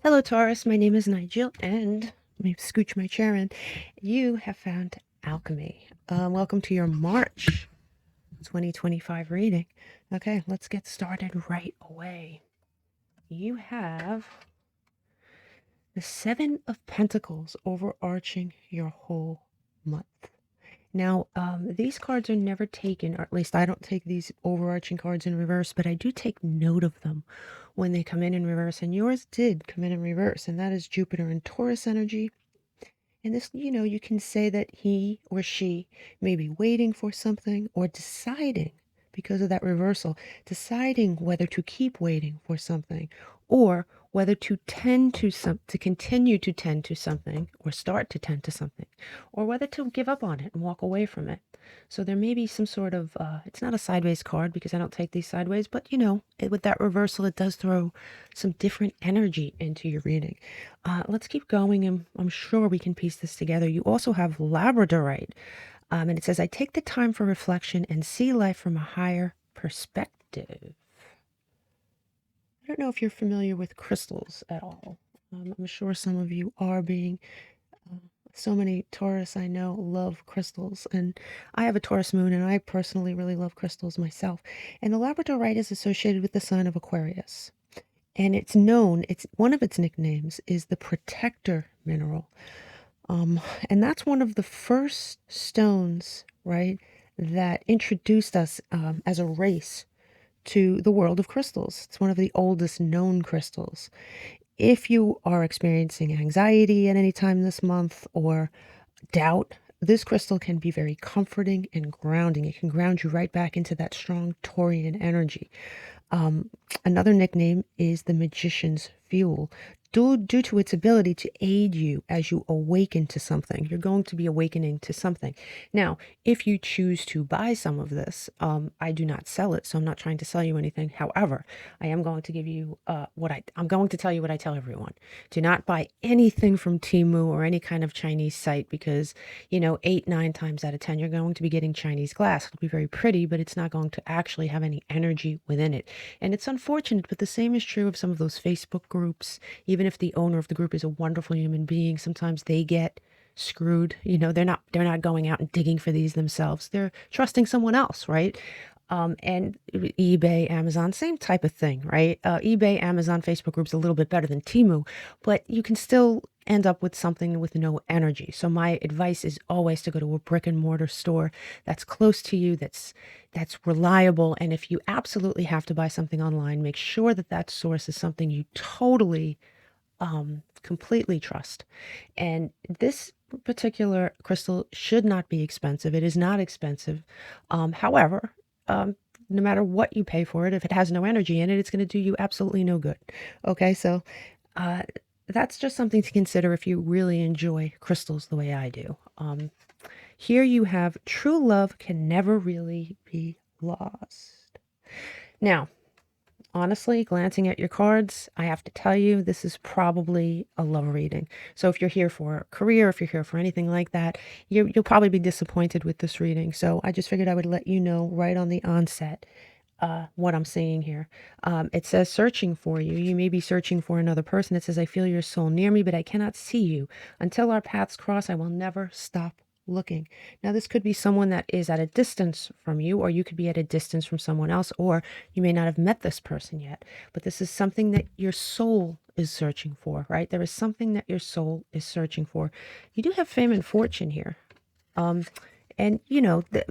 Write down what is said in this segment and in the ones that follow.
Hello, Taurus. My name is Nigel, and let me scooch my chair in. You have found alchemy. Welcome to your March 2025 reading. Okay, let's get started right away. You have the Seven of Pentacles overarching your whole month. Now, these cards are never taken, or at least I don't take these overarching cards in reverse, but I do take note of them when they come in reverse, and yours did come in reverse, and that is Jupiter and Taurus energy. And this, you can say that he or she may be waiting for something or deciding because of that reversal, deciding whether to keep waiting for something or whether to to continue to tend to something or start to tend to something, or whether to give up on it and walk away from it. So there may be some sort of, it's not a sideways card because I don't take these sideways, but with that reversal, it does throw some different energy into your reading. Let's keep going, and I'm sure we can piece this together. You also have Labradorite, and it says, I take the time for reflection and see life from a higher perspective. I don't know if you're familiar with crystals at all. I'm sure some of you are, being so many Taurus I know love crystals, and I have a Taurus moon, and I personally really love crystals myself. And the Labradorite is associated with the sign of Aquarius. And it's one of its nicknames is the protector mineral. And that's one of the first stones, right, that introduced us as a race to the world of crystals. It's one of the oldest known crystals. If you are experiencing anxiety at any time this month or doubt, this crystal can be very comforting and grounding. It can ground you right back into that strong Taurian energy. Another nickname is the magician's fuel. Due to its ability to aid you as you awaken to something. You're going to be awakening to something. Now, if you choose to buy some of this, I do not sell it, so I'm not trying to sell you anything. However, I am going to give you I'm going to tell you what I tell everyone. Do not buy anything from Temu or any kind of Chinese site because, 8, 9 times out of 10, you're going to be getting Chinese glass. It'll be very pretty, but it's not going to actually have any energy within it. And it's unfortunate, but the same is true of some of those Facebook groups. Even if the owner of the group is a wonderful human being, sometimes they get screwed. They're not going out and digging for these themselves. They're trusting someone else, right? And eBay, Amazon, same type of thing, right? eBay, Amazon, Facebook groups a little bit better than Temu, but you can still end up with something with no energy. So my advice is always to go to a brick and mortar store that's close to you, that's reliable. And if you absolutely have to buy something online, make sure that that source is something you totally, completely trust. And this particular crystal should not be expensive. It is not expensive. However, no matter what you pay for it, if it has no energy in it, it's going to do you absolutely no good. Okay, so that's just something to consider if you really enjoy crystals the way I do. Here you have true love can never really be lost. Now, honestly, glancing at your cards, I have to tell you, this is probably a love reading. So if you're here for a career, if you're here for anything like that, you'll probably be disappointed with this reading. So I just figured I would let you know right on the onset what I'm seeing here. It says searching for you. You may be searching for another person. It says, I feel your soul near me, but I cannot see you. Until our paths cross, I will never stop looking. Now, this could be someone that is at a distance from you, or you could be at a distance from someone else, or you may not have met this person yet, but this is something that your soul is searching for, right? There is something that your soul is searching for. You do have fame and fortune here. And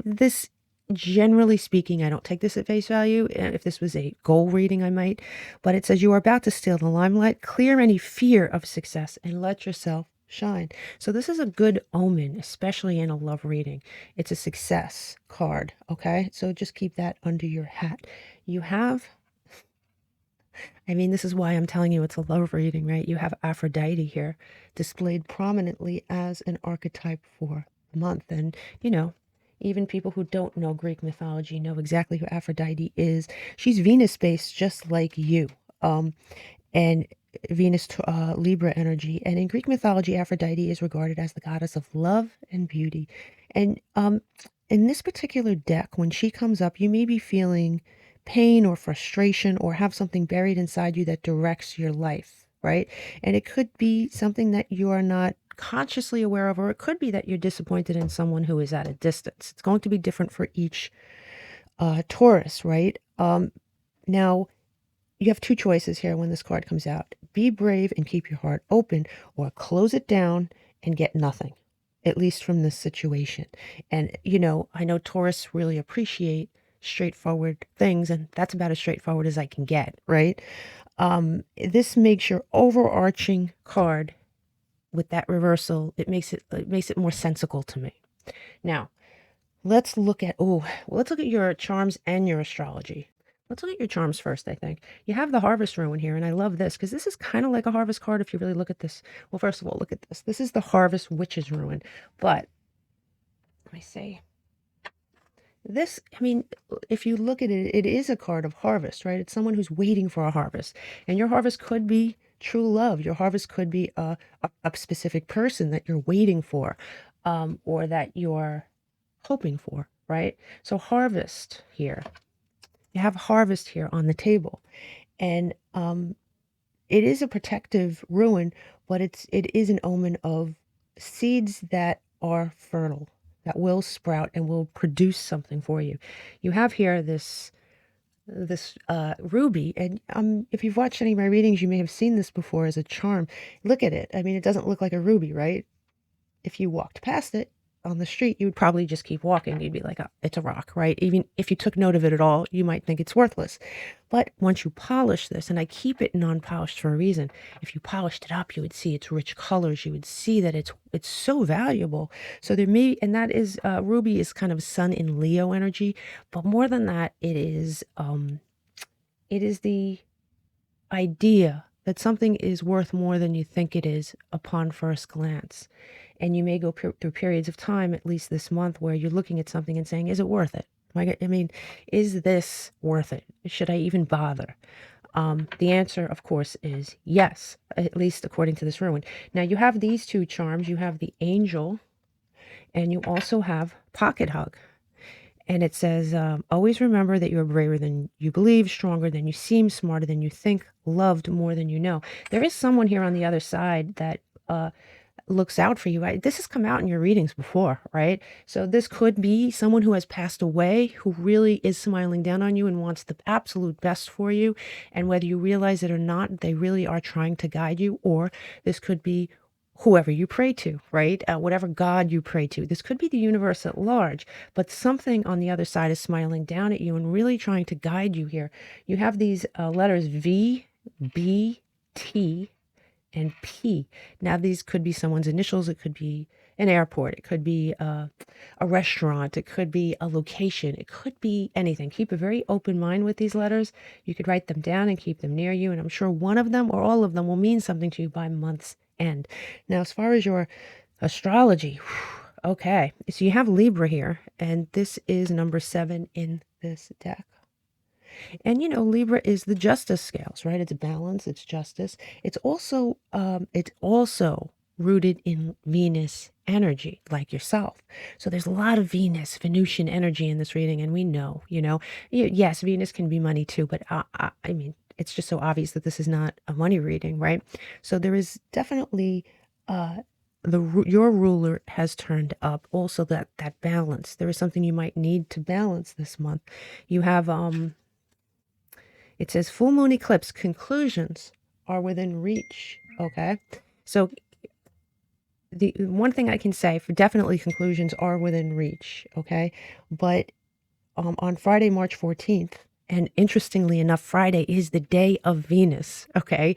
this, generally speaking, I don't take this at face value. If this was a goal reading, I might, but it says you are about to steal the limelight, clear any fear of success, and let yourself shine. So this is a good omen, especially in a love reading. It's a success card, okay? So just keep that under your hat. You have, this is why I'm telling you it's a love reading, right? You have Aphrodite here displayed prominently as an archetype for the month. And, even people who don't know Greek mythology know exactly who Aphrodite is. She's Venus-based, just like you. And Venus, Libra energy. And in Greek mythology, Aphrodite is regarded as the goddess of love and beauty. And in this particular deck, when she comes up, you may be feeling pain or frustration or have something buried inside you that directs your life. right? And it could be something that you are not consciously aware of, or it could be that you're disappointed in someone who is at a distance. It's going to be different for each Taurus, right? Now, you have two choices here when this card comes out. Be brave and keep your heart open, or close it down and get nothing, at least from this situation. And, you know, I know Taurus really appreciate straightforward things, and that's about as straightforward as I can get, right? This makes your overarching card with that reversal, it makes it more sensical to me. Now, let's look at your charms and your astrology. Let's look at your charms first, I think. You have the harvest ruin here, and I love this because this is kind of like a harvest card if you really look at this. Well, first of all, look at this. This is the harvest witch's ruin. But let me see. This, I mean, if you look at it, it is a card of harvest, right? It's someone who's waiting for a harvest. And your harvest could be true love. Your harvest could be a specific person that you're waiting for, or that you're hoping for, right? So harvest here. You have harvest here on the table. And it is a protective ruin, but it is an omen of seeds that are fertile, that will sprout and will produce something for you. You have here this ruby, and if you've watched any of my readings, you may have seen this before as a charm. Look at it. I mean, it doesn't look like a ruby, right? If you walked past it on the street, you would probably just keep walking. You'd be like, oh, it's a rock, right? Even if you took note of it at all, you might think it's worthless. But once you polish this, and I keep it non-polished for a reason, if you polished it up, you would see its rich colors. You would see that it's so valuable. So there may, and that is, ruby is kind of sun in Leo energy, but more than that, it is the idea that something is worth more than you think it is upon first glance. And you may go through periods of time, at least this month, where you're looking at something and saying, is it worth it? I mean, is this worth it? Should I even bother? The answer, of course, is yes, at least according to this ruin. Now, you have these two charms. You have the angel, and you also have pocket hug. And it says, always remember that you're braver than you believe, stronger than you seem, smarter than you think, loved more than you know. There is someone here on the other side that looks out for you. This has come out in your readings before, right? So this could be someone who has passed away, who really is smiling down on you and wants the absolute best for you. And whether you realize it or not, they really are trying to guide you. Or this could be whoever you pray to, right? Whatever God you pray to. This could be the universe at large, but something on the other side is smiling down at you and really trying to guide you here. You have these letters V, B, T, and P. Now, these could be someone's initials. It could be an airport. It could be a restaurant. It could be a location. It could be anything. Keep a very open mind with these letters. You could write them down and keep them near you, and I'm sure one of them or all of them will mean something to you by month's end. Now, as far as your astrology, okay, so you have Libra here, and this is number 7 in this deck. And you know, Libra is the justice scales, right? It's balance, it's justice. It's also rooted in Venus energy, like yourself. So there's a lot of Venusian energy in this reading, and we know, you know, yes, Venus can be money too, but I mean, it's just so obvious that this is not a money reading, right? So there is definitely your ruler has turned up. Also, that balance. There is something you might need to balance this month. You have it says full moon eclipse conclusions are within reach. Okay. So the one thing I can say for definitely conclusions are within reach. Okay. But on Friday, March 14th, and interestingly enough, Friday is the day of Venus. Okay.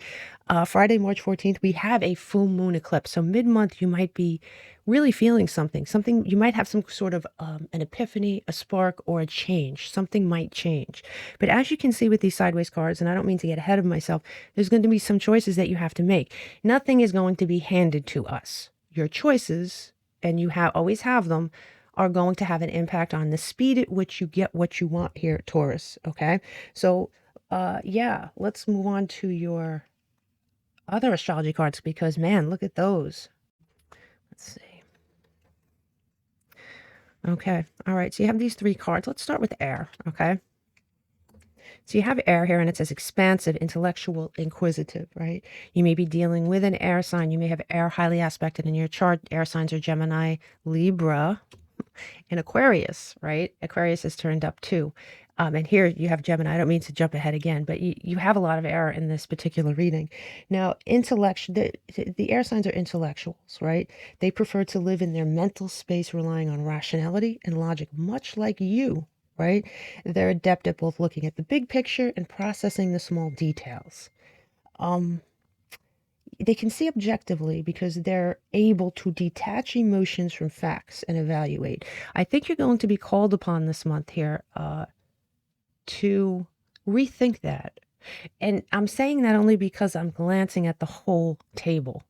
Friday, March 14th, we have a full moon eclipse. So mid-month, you might be really feeling something. You might have some sort of an epiphany, a spark, or a change. Something might change. But as you can see with these sideways cards, and I don't mean to get ahead of myself, there's going to be some choices that you have to make. Nothing is going to be handed to us. Your choices, and you always have them, are going to have an impact on the speed at which you get what you want here, Taurus. Okay. So, yeah, let's move on to your other astrology cards because, man, look at those. Let's see. Okay. All right. So you have these 3 cards. Let's start with air. Okay. So you have air here, and it says expansive, intellectual, inquisitive, right? You may be dealing with an air sign. You may have air highly aspected in your chart. Air signs are Gemini, Libra, and Aquarius, right? Aquarius is turned up too. And here you have Gemini. I don't mean to jump ahead again, but you have a lot of air in this particular reading. Now, the air signs are intellectuals, right? They prefer to live in their mental space, relying on rationality and logic, much like you, right? They're adept at both looking at the big picture and processing the small details. They can see objectively because they're able to detach emotions from facts and evaluate. I think you're going to be called upon this month here to rethink that. And I'm saying that only because I'm glancing at the whole table.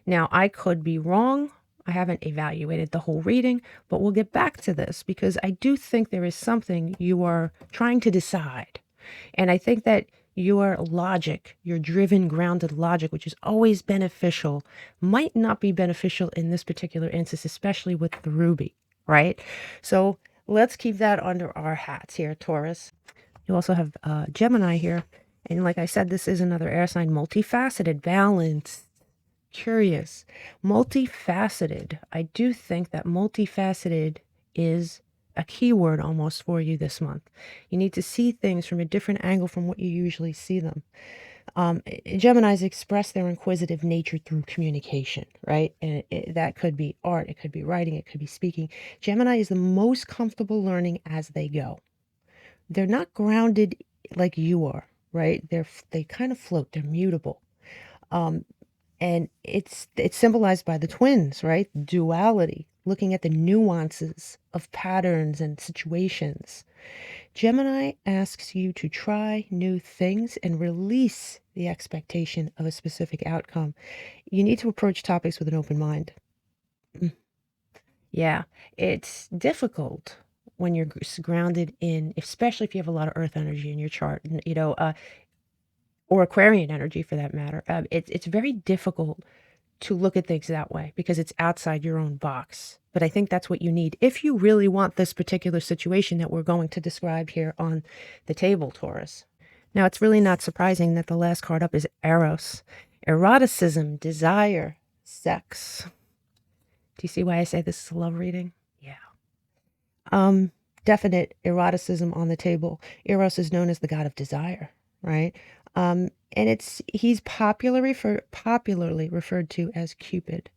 Now, I could be wrong. I haven't evaluated the whole reading, but we'll get back to this because I do think there is something you are trying to decide. And I think that your logic, your driven, grounded logic, which is always beneficial, might not be beneficial in this particular instance, especially with the ruby, right? So let's keep that under our hats here, Taurus. You also have Gemini here. And like I said, this is another air sign, multifaceted, balanced, curious, multifaceted. I do think that multifaceted is a keyword almost for you this month. You need to see things from a different angle from what you usually see them. Geminis express their inquisitive nature through communication, right? And that could be art, it could be writing, it could be speaking. Gemini is the most comfortable learning as they go. They're not grounded like you are, right? They kind of float. They're mutable. And it's symbolized by the twins, right? Duality, looking at the nuances of patterns and situations. Gemini asks you to try new things and release the expectation of a specific outcome. You need to approach topics with an open mind. Yeah, it's difficult when you're grounded in, especially if you have a lot of earth energy in your chart, or Aquarian energy for that matter. It's very difficult to look at things that way because it's outside your own box. But I think that's what you need if you really want this particular situation that we're going to describe here on the table, Taurus. Now, it's really not surprising that the last card up is Eros. Eroticism, desire, sex. Do you see why I say this is a love reading? Yeah. Definite eroticism on the table. Eros is known as the god of desire, right? And he's popularly referred to as Cupid.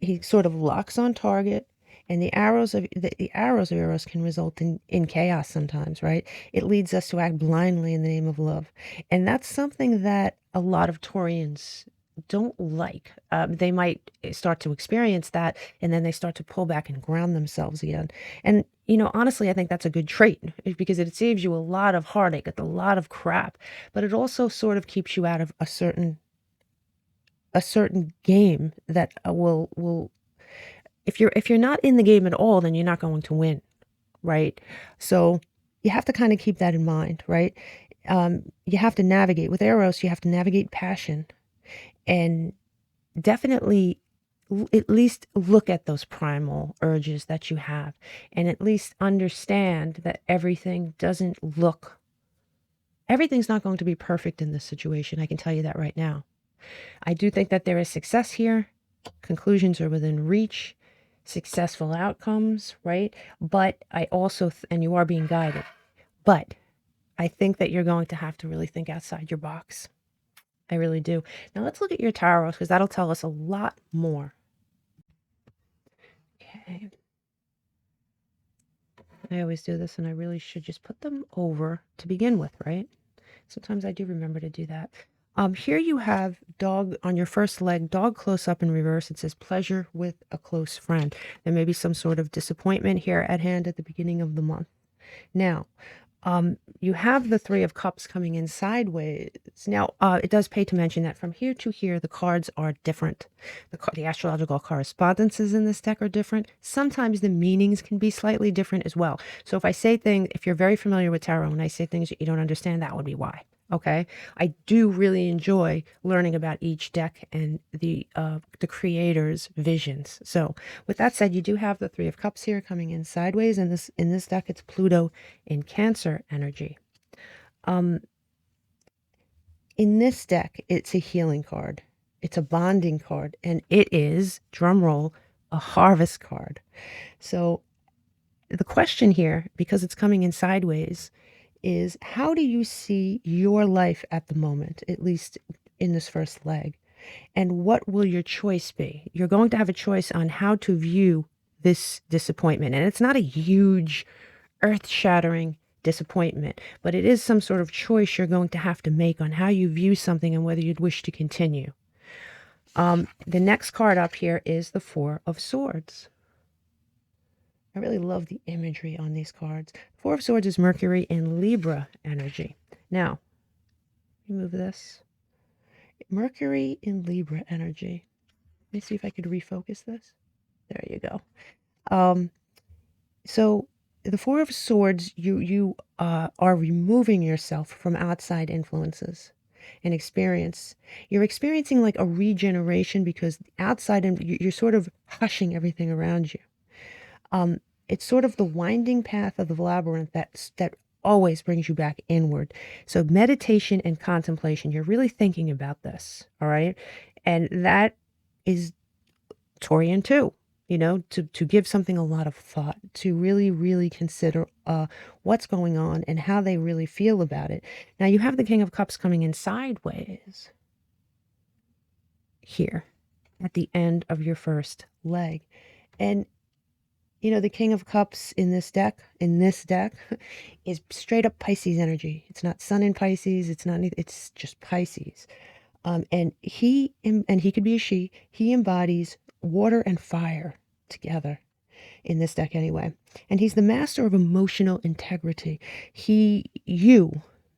He sort of locks on target, and the arrows of Eros can result in chaos sometimes, right? It leads us to act blindly in the name of love, and that's something that a lot of Taurians don't like. They might start to experience that, and then they start to pull back and ground themselves again. And honestly, I think that's a good trait because it saves you a lot of heartache, a lot of crap, but it also sort of keeps you out of a certain game that will if you're not in the game at all, then you're not going to win, right? So you have to kind of keep that in mind, right? You have to navigate with Eros. You have to navigate passion, and definitely at least look at those primal urges that you have, and at least understand that everything's not going to be perfect in this situation. I can tell you that right now. I do think that there is success here. Conclusions are within reach, successful outcomes, right? But I also, and you are being guided, but I think that you're going to have to really think outside your box. I really do. Now let's look at your Taurus because that'll tell us a lot more. Okay. I always do this, and I really should just put them over to begin with, right? Sometimes I do remember to do that. Here you have dog on your first leg, dog close up in reverse. It says pleasure with a close friend. There may be some sort of disappointment here at hand at the beginning of the month. Now, you have the Three of Cups coming in sideways. Now, it does pay to mention that from here to here, the cards are different. The astrological correspondences in this deck are different. Sometimes the meanings can be slightly different as well. So if I say things, if you're very familiar with tarot and I say things that you don't understand, that would be why. Okay, I do really enjoy learning about each deck and the creator's visions. So with that said, you do have the Three of Cups here coming in sideways, and in this deck it's Pluto in Cancer energy. In this deck, it's a healing card. It's a bonding card, and it is, drum roll, a harvest card. So the question here, because it's coming in sideways, is how do you see your life at the moment, at least in this first leg? And what will your choice be? You're going to have a choice on how to view this disappointment. And it's not a huge, earth-shattering disappointment, but it is some sort of choice you're going to have to make on how you view something and whether you'd wish to continue. The next card up here is the Four of Swords. I really love the imagery on these cards. Four of Swords is Mercury in Libra energy. Now, let me move this. Mercury in Libra energy. Let me see if I could refocus this. There you go. So the Four of Swords, you are removing yourself from outside influences and experience. You're experiencing like a regeneration because outside, and you're sort of hushing everything around you. It's sort of the winding path of the labyrinth that always brings you back inward. So meditation and contemplation, you're really thinking about this, all right? And that is Taurian too, you know, to give something a lot of thought, to really, really consider what's going on and how they really feel about it. Now you have the King of Cups coming in sideways here at the end of your first leg. And you know, the King of Cups in this deck, is straight up Pisces energy. It's not Sun in Pisces. It's not anything. It's just Pisces. And he could be a she. He embodies water and fire together in this deck anyway. And he's the master of emotional integrity.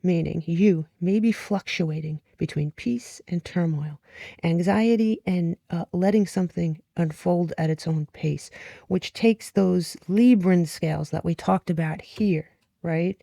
Meaning you, may be fluctuating between peace and turmoil, anxiety and letting something unfold at its own pace, which takes those Libran scales that we talked about here, right,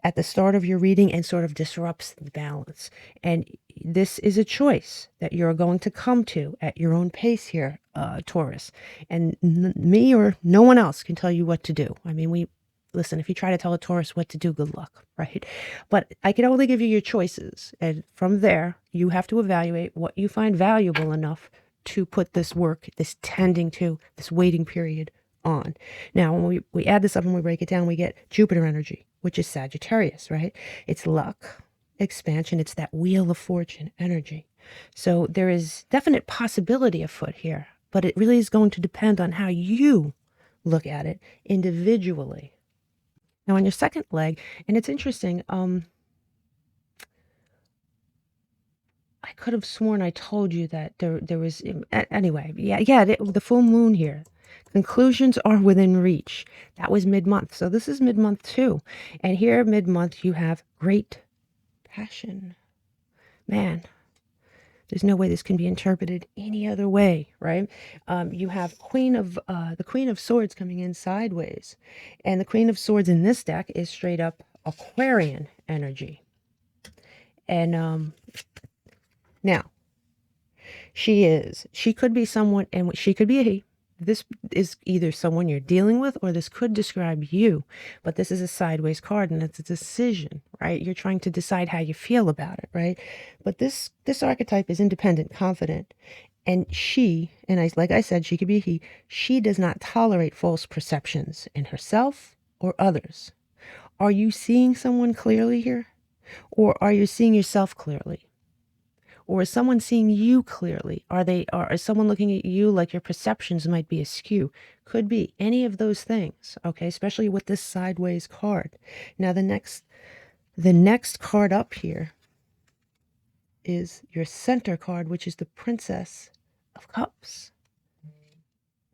at the start of your reading and sort of disrupts the balance. And this is a choice that you're going to come to at your own pace here, Taurus. And me or no one else can tell you what to do. I mean, listen, if you try to tell a Taurus what to do, good luck, right? But I can only give you your choices. And from there, you have to evaluate what you find valuable enough to put this work, this tending to, this waiting period on. Now, when we add this up and we break it down, we get Jupiter energy, which is Sagittarius, right? It's luck, expansion. It's that wheel of fortune energy. So there is definite possibility afoot here, but it really is going to depend on how you look at it individually. Now on your second leg, and it's interesting, I could have sworn I told you that there was, anyway, the full moon here. Conclusions are within reach. That was mid-month. So this is mid-month too. And here mid-month you have great passion. Man, there's no way this can be interpreted any other way, right? You have the Queen of Swords coming in sideways. And the Queen of Swords in this deck is straight up Aquarian energy. And now, she could be someone, and she could be a he. This is either someone you're dealing with, or this could describe you, but this is a sideways card and it's a decision, right? You're trying to decide how you feel about it, right? But this archetype is independent, confident, and like I said, she could be a he. She does not tolerate false perceptions in herself or others. Are you seeing someone clearly here? Or are you seeing yourself clearly? Or is someone seeing you clearly? Is someone looking at you like your perceptions might be askew? Could be any of those things, okay? Especially with this sideways card. Now the next card up here is your center card, which is the Princess of Cups.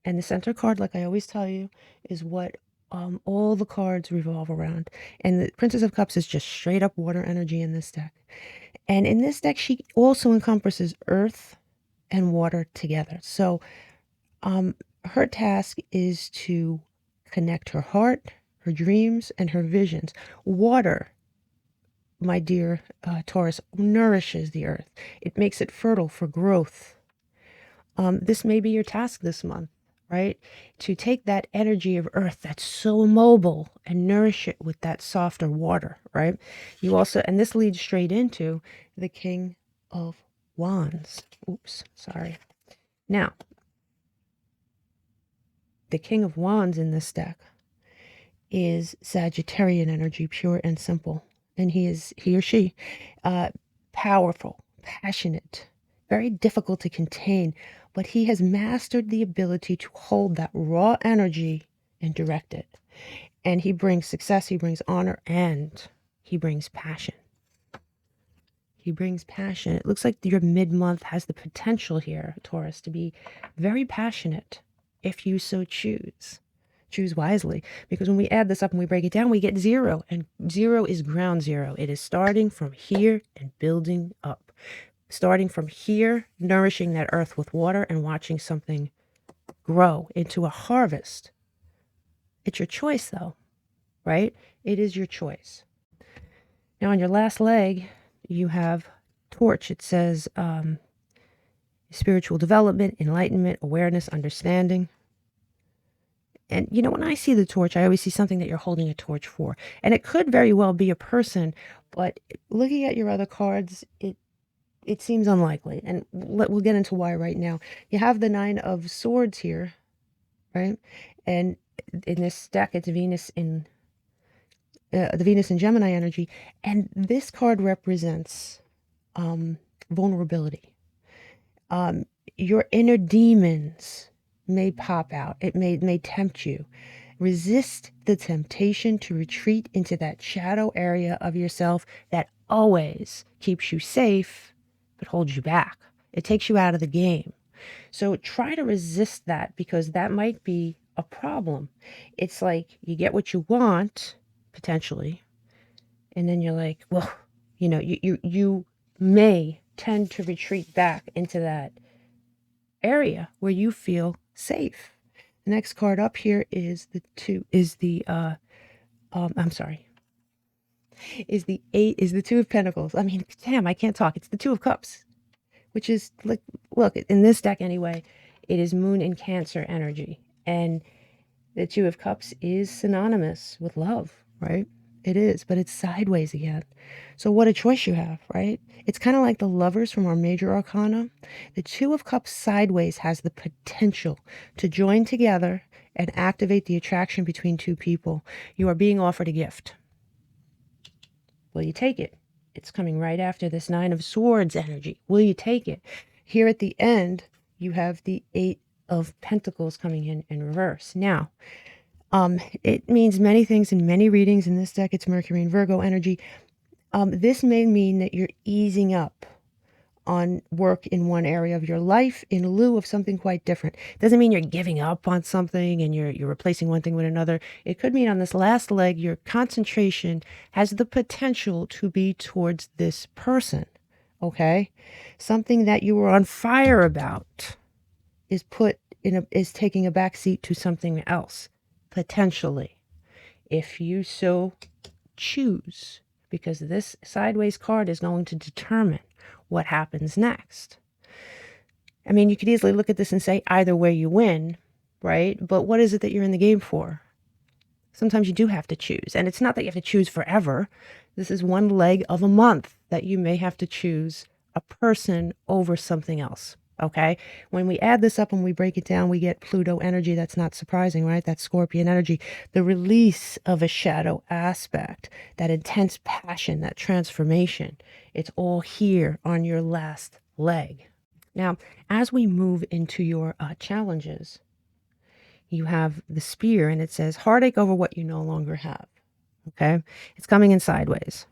And the center card, like I always tell you, is what all the cards revolve around. And the Princess of Cups is just straight up water energy in this deck. And in this deck, she also encompasses earth and water together. So her task is to connect her heart, her dreams, and her visions. Water, my dear Taurus, nourishes the earth. It makes it fertile for growth. This may be your task this month. right? To take that energy of earth that's so mobile and nourish it with that softer water, right? You also, and this leads straight into the King of Wands. Oops, sorry. Now, the King of Wands in this deck is Sagittarian energy, pure and simple. And he or she, powerful, passionate, very difficult to contain, but he has mastered the ability to hold that raw energy and direct it. And he brings success, he brings honor, and he brings passion. He brings passion. It looks like your mid-month has the potential here, Taurus, to be very passionate if you so choose. Choose wisely, because when we add this up and we break it down, we get 0, and 0 is ground zero. It is starting from here and building up. Starting from here, nourishing that earth with water and watching something grow into a harvest. It's your choice, though, right? It is your choice. Now, on your last leg, you have torch. It says spiritual development, enlightenment, awareness, understanding. And, you know, when I see the torch, I always see something that you're holding a torch for. And it could very well be a person, but looking at your other cards, it seems unlikely. And we'll get into why right now. You have the 9 of Swords here, right? And in this deck, it's Venus in the Venus and Gemini energy. And this card represents vulnerability. Your inner demons may pop out. It may tempt you. Resist the temptation to retreat into that shadow area of yourself that always keeps you safe but holds you back. It takes you out of the game. So try to resist that, because that might be a problem. It's like you get what you want, potentially, and then you're like, well, you know, you may tend to retreat back into that area where you feel safe. The next card up here is the 2 of Pentacles. I mean, damn, I can't talk. It's the 2 of Cups, which is like, look, in this deck anyway, it is Moon in Cancer energy. And the 2 of Cups is synonymous with love, right? It is, but it's sideways again. So what a choice you have, right? It's kind of like the Lovers from our major arcana. The 2 of Cups sideways has the potential to join together and activate the attraction between 2 people. You are being offered a gift. Will you take it? It's coming right after this 9 of Swords energy. Will you take it? Here at the end, you have the 8 of Pentacles coming in reverse. Now, it means many things in many readings. In this deck, it's Mercury and Virgo energy. This may mean that you're easing up on work in one area of your life in lieu of something quite different. Doesn't mean you're giving up on something and you're replacing one thing with another. It could mean on this last leg, your concentration has the potential to be towards this person, okay? Something that you were on fire about is taking a back seat to something else, potentially, if you so choose, because this sideways card is going to determine what happens next. I mean, you could easily look at this and say either way you win, right? But what is it that you're in the game for? Sometimes you do have to choose, and it's not that you have to choose forever. This is one leg of a month that you may have to choose a person over something else. Okay, when we add this up and we break it down, we get Pluto energy. That's not surprising, right? That's Scorpion energy, the release of a shadow aspect, that intense passion, that transformation. It's all here on your last leg. Now, as we move into your challenges, you have the Spear, and it says heartache over what you no longer have. Okay, it's coming in sideways.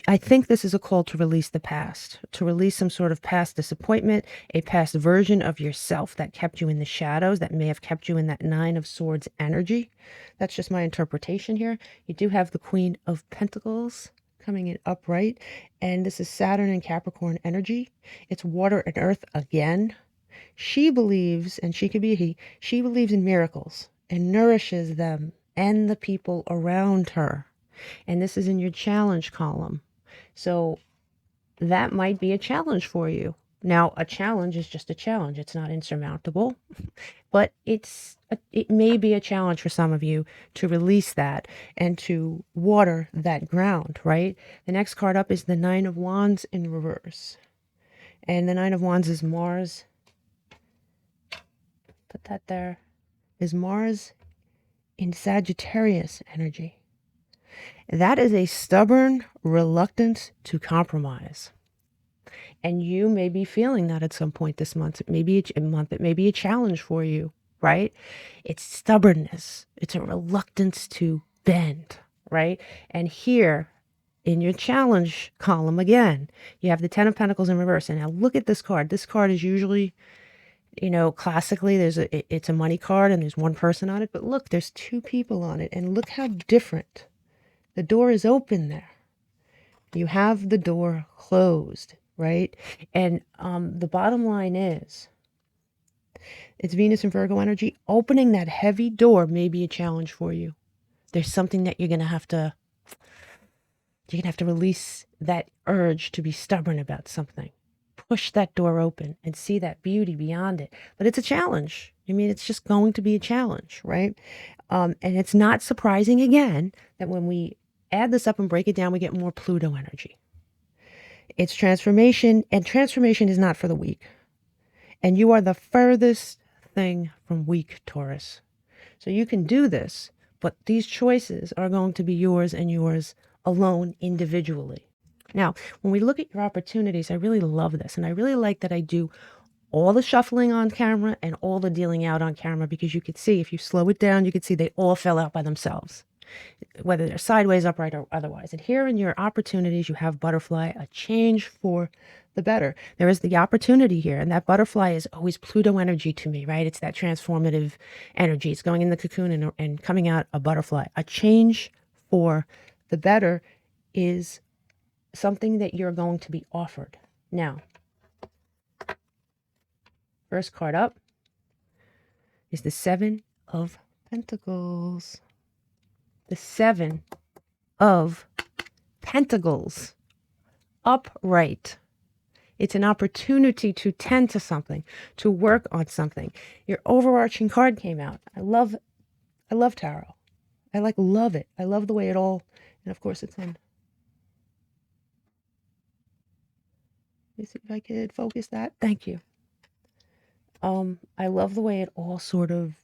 I think this is a call to release the past, to release some sort of past disappointment, a past version of yourself that kept you in the shadows, that may have kept you in that 9 of Swords energy. That's just my interpretation here. You do have the Queen of Pentacles coming in upright, and this is Saturn and Capricorn energy. It's water and earth again. She believes, and she could be a he, she believes in miracles and nourishes them and the people around her. And this is in your challenge column. So that might be a challenge for you. Now, a challenge is just a challenge. It's not insurmountable, but it may be a challenge for some of you to release that and to water that ground, right? The next card up is the Nine of Wands in reverse. And the Nine of Wands is Mars. Put that there. Is Mars in Sagittarius energy. That is a stubborn reluctance to compromise. And you may be feeling that at some point this month. It may be a month. It may be a challenge for you, right? It's stubbornness. It's a reluctance to bend, right? And here in your challenge column again, you have the Ten of Pentacles in reverse. And now look at this card. This card is usually, you know, classically it's a money card and there's one person on it. But look, there's two people on it. And look how different. The door is open there. You have the door closed, right? And the bottom line is, it's Venus and Virgo energy. Opening that heavy door may be a challenge for you. There's something that you're going to have to release that urge to be stubborn about something. Push that door open and see that beauty beyond it. But it's a challenge. I mean, it's just going to be a challenge, right? And it's not surprising, again, that when we add this up and break it down, we get more Pluto energy. It's transformation, and transformation is not for the weak. And you are the furthest thing from weak, Taurus. So you can do this, but these choices are going to be yours and yours alone individually. Now, when we look at your opportunities, I really love this. And I really like that I do all the shuffling on camera and all the dealing out on camera, because you could see, if you slow it down, you could see they all fell out by themselves, whether they're sideways, upright, or otherwise. And here in your opportunities, you have butterfly, a change for the better. There is the opportunity here, and that butterfly is always Pluto energy to me, right? It's that transformative energy. It's going in the cocoon and coming out a butterfly. A change for the better is something that you're going to be offered. Now, first card up is the Seven of Pentacles. The Seven of Pentacles. Upright. It's an opportunity to tend to something, to work on something. Your overarching card came out. I love tarot. I love it. I love the way it all, and of course it's in. Let me see if I could focus that. Thank you. I love the way it all sort of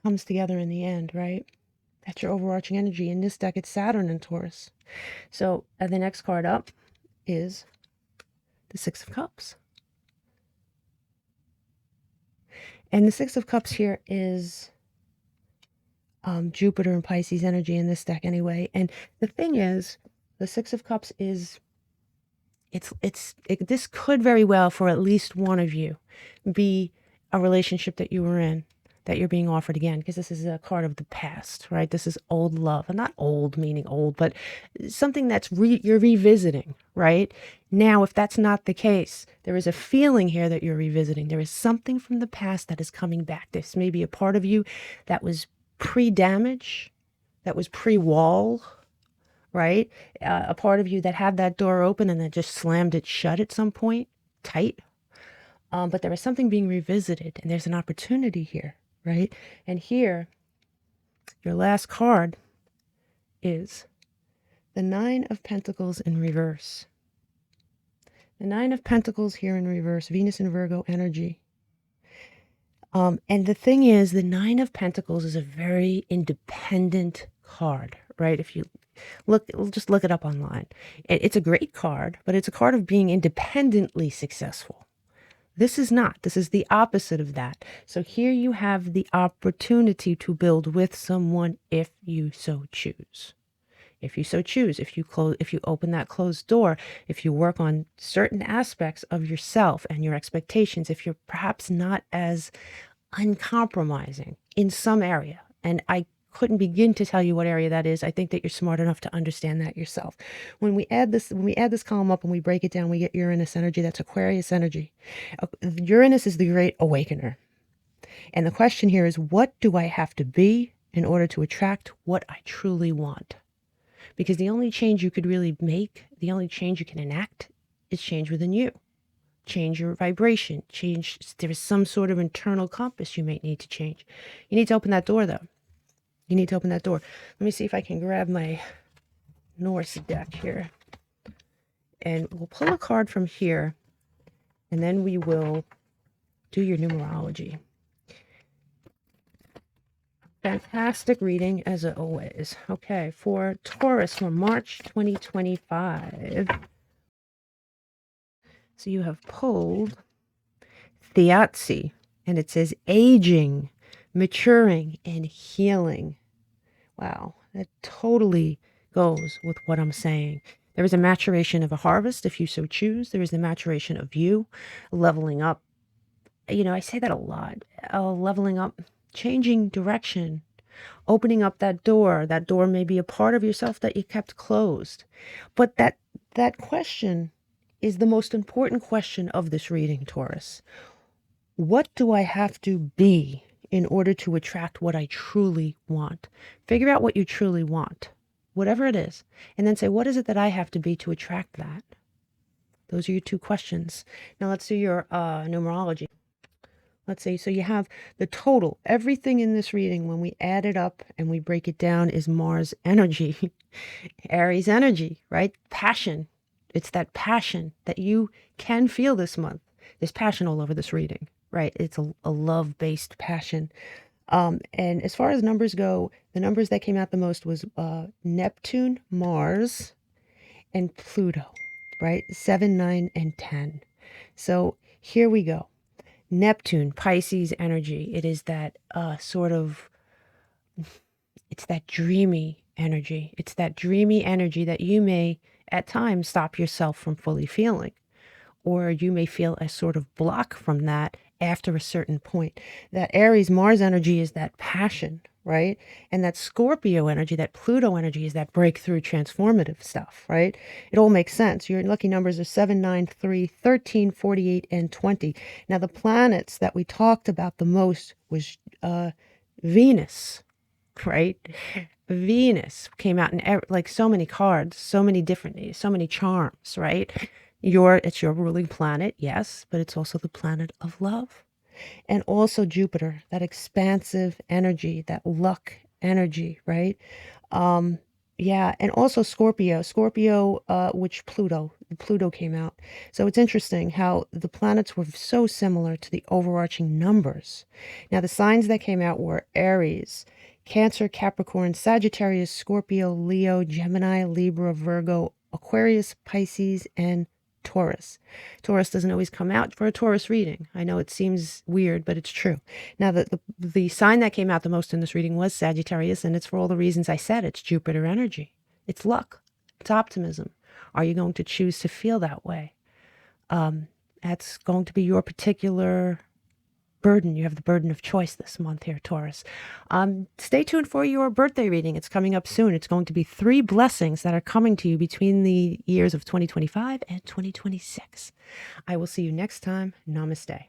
comes together in the end, right? That's your overarching energy. In this deck, it's Saturn and Taurus. So the next card up is the Six of Cups. And the Six of Cups here is Jupiter and Pisces energy in this deck anyway. And the thing is, the Six of Cups is, this could very well, for at least one of you, be a relationship that you were in, that you're being offered again, because this is a card of the past, right? This is old love, and not old meaning old, but something that's you're revisiting, right? Now, if that's not the case, there is a feeling here that you're revisiting. There is something from the past that is coming back. This may be a part of you that was pre-damage, that was pre-wall, right? A part of you that had that door open and then just slammed it shut at some point, tight. But there is something being revisited, and there's an opportunity here, right? And here, your last card is the Nine of Pentacles in reverse. The Nine of Pentacles here in reverse, Venus and Virgo energy. And the thing is, the Nine of Pentacles is a very independent card, right? If you just look it up online. It's a great card, but it's a card of being independently successful. This is not. This is the opposite of that. So here you have the opportunity to build with someone if you so choose. If you so choose, if you open that closed door, if you work on certain aspects of yourself and your expectations, if you're perhaps not as uncompromising in some area, and I couldn't begin to tell you what area that is. I think that you're smart enough to understand that yourself. When we add this column up and we break it down, we get Uranus energy. That's Aquarius energy. Uranus is the great awakener. And the question here is, what do I have to be in order to attract what I truly want? Because the only change you could really make, the only change you can enact, is change within you. change your vibration, there's some sort of internal compass you may need to change. You need to open that door, though. You need to open that door. Let me see if I can grab my Norse deck here. And we'll pull a card from here, and then we will do your numerology. Fantastic reading, as always. Okay, for Taurus for March 2025. So you have pulled Theotzy, and it says aging, maturing, and healing. Wow, that totally goes with what I'm saying. There is a maturation of a harvest, if you so choose. There is the maturation of you, leveling up. You know, I say that a lot. Leveling up, changing direction, opening up that door. That door may be a part of yourself that you kept closed. But that question is the most important question of this reading, Taurus. What do I have to be in order to attract what I truly want? Figure out what you truly want, whatever it is, and then say, what is it that I have to be to attract that? Those are your two questions. Now let's do your numerology. Let's see. So you have the total. Everything in this reading, when we add it up and we break it down, is Mars energy, Aries energy, right? Passion. It's that passion that you can feel this month. There's passion all over this reading, right? It's a love-based passion. And as far as numbers go, the numbers that came out the most was Neptune, Mars, and Pluto, right? 7, 9, and 10. So here we go. Neptune, Pisces energy. It is that it's that dreamy energy. It's that dreamy energy that you may at times stop yourself from fully feeling, or you may feel a sort of block from that after a certain point. That Aries Mars energy is that passion, right? And that Scorpio energy, that Pluto energy, is that breakthrough transformative stuff, right? It all makes sense. Your lucky numbers are 7, 9, 3, 13, 48, and 20. Now, the planets that we talked about the most was Venus, right? Venus came out in like so many cards, so many different, so many charms, right? It's your ruling planet, yes, but it's also the planet of love. And also Jupiter, that expansive energy, that luck energy, right? Yeah, and also Scorpio, which Pluto came out. So it's interesting how the planets were so similar to the overarching numbers. Now, the signs that came out were Aries, Cancer, Capricorn, Sagittarius, Scorpio, Leo, Gemini, Libra, Virgo, Aquarius, Pisces, and Taurus. Taurus doesn't always come out for a Taurus reading. I know it seems weird, but it's true. Now, the sign that came out the most in this reading was Sagittarius, and it's for all the reasons I said. It's Jupiter energy. It's luck. It's optimism. Are you going to choose to feel that way? That's going to be your particular burden. You have the burden of choice this month here, Taurus. Stay tuned for your birthday reading. It's coming up soon. It's going to be 3 blessings that are coming to you between the years of 2025 and 2026. I will see you next time. Namaste.